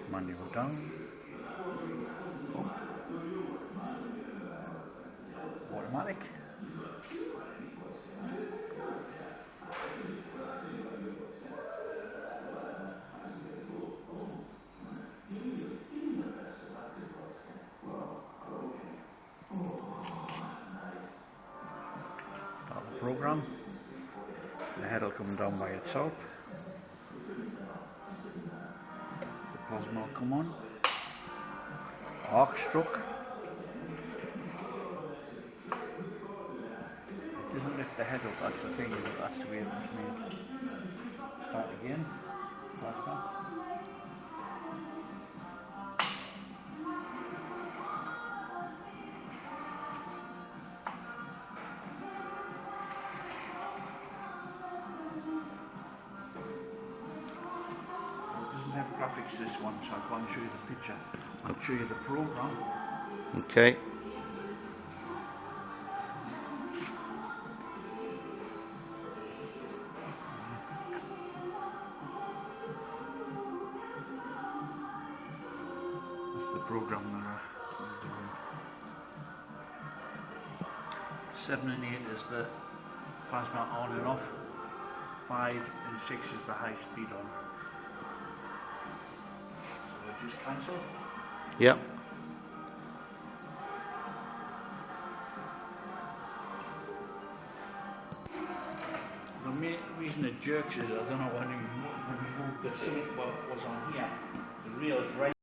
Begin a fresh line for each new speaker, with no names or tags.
Manual down. Automatic. Start the program. The head will come down by itself. The plasma will come on. Arc struck. It doesn't lift the head up, that's the thing, that's the way it was made. Start again. Plasma. Graphics this one, so I can't show you the picture. I'll show you the program.
Okay.
That's the program that I'm doing. 7 and 8 is the plasma on and off. 5 and 6 is the high speed on. Just cancel.
Yep.
The main reason it jerks is I don't know when you move the thing what was on here. The rail's right.